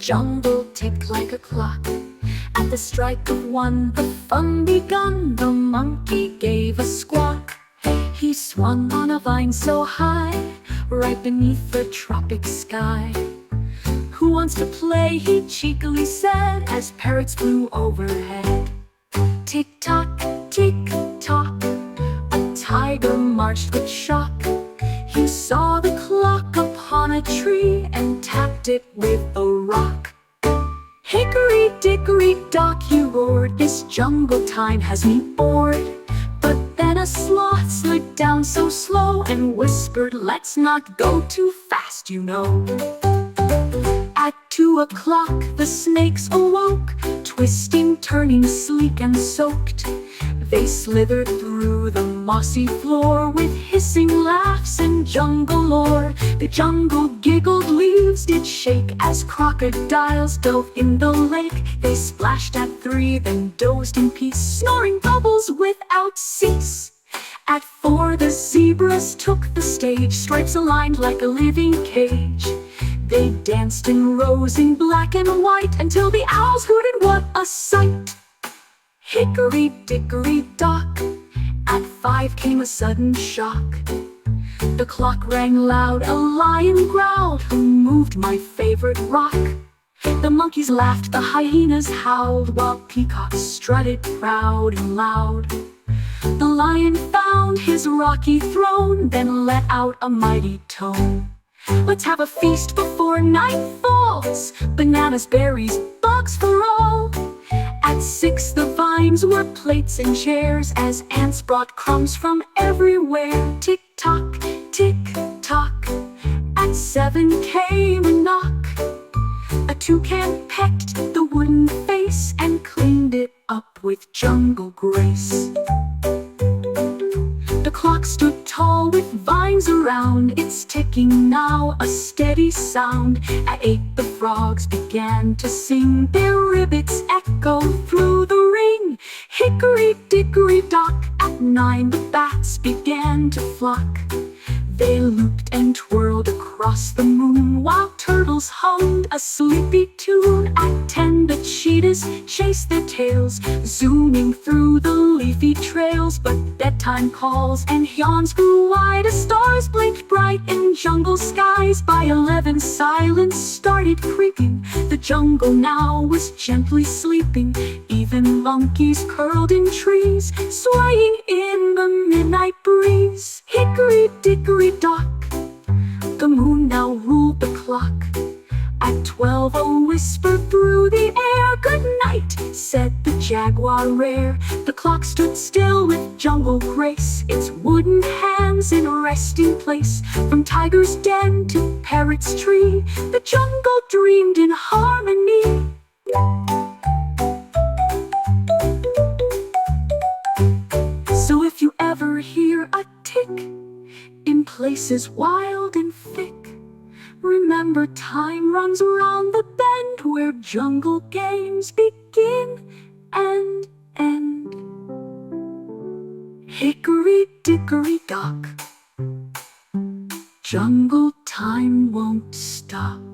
jungle ticked like a clock. At the strike of one, the fun begun. The monkey gave a squawk. He swung on a vine so high, right beneath the tropic sky. "Who wants to play?" he cheekily said, as parrots flew overhead. Tick-tock, tick-tock, a tiger marched with shock. He saw the clock upon a tree and tapped it with a rock. "Hickory dickory dock," he roared, "this jungle time has me bored." But then a sloth slid down so slow and whispered, "Let's not go too fast, you know." At 2 o'clock the snakes awoke, twisting, turning, sleek and soaked. They slithered through the mossy floor with hissing laughs and jungle lore. The jungle giggled, leaves did shake as crocodiles dove in the lake. They splashed at 3, then dozed in peace, snoring bubbles without cease. At 4 the zebras took the stage, stripes aligned like a living cage. They danced in rows in black and white until the owls hooted, "What a sight!" Hickory dickory dock, at 5 came a sudden shock. The clock rang loud, a lion growled, "Who moved my favorite rock?" The monkeys laughed, the hyenas howled, while peacocks strutted proud and loud. The lion found his rocky throne, then let out a mighty tone. "Let's have a feast before night falls, bananas, berries, bugs for all." At 6 the vines were plates and chairs, as ants brought crumbs from everywhere. Tick-tock, tick-tock, at 7 came a knock. A toucan pecked the wooden face and cleaned it up with jungle grace. The clock stood tall with vines around, it's ticking now, a steady sound. At 8 the frogs began to sing, their ribbits echoed through the ring. Hickory dickory dock, at 9 the bats began to flock. They looped and twirled across the moon, while turtles hummed a sleepy tune. At 10 the cheetahs chased their tails, zooming through the leafy trails. But bedtime calls and yawns grew wide as stars blinked bright in jungle skies. By 11 silence started creeping, the jungle now was gently sleeping. Even monkeys curled in trees, swaying in the midnight breeze. Hickory dickory dock, the moon now ruled the clock. At 12 a whisper through the air, "Good night," said the jaguar rare. The clock stood still with jungle grace, its wooden hands in resting place. From tiger's den to parrot's tree, the jungle dreamed in harmony. So if you ever hear a tick in places wild and thick, remember time runs around the bend where jungle games begin and end. Hickory dickory dock, jungle time won't stop.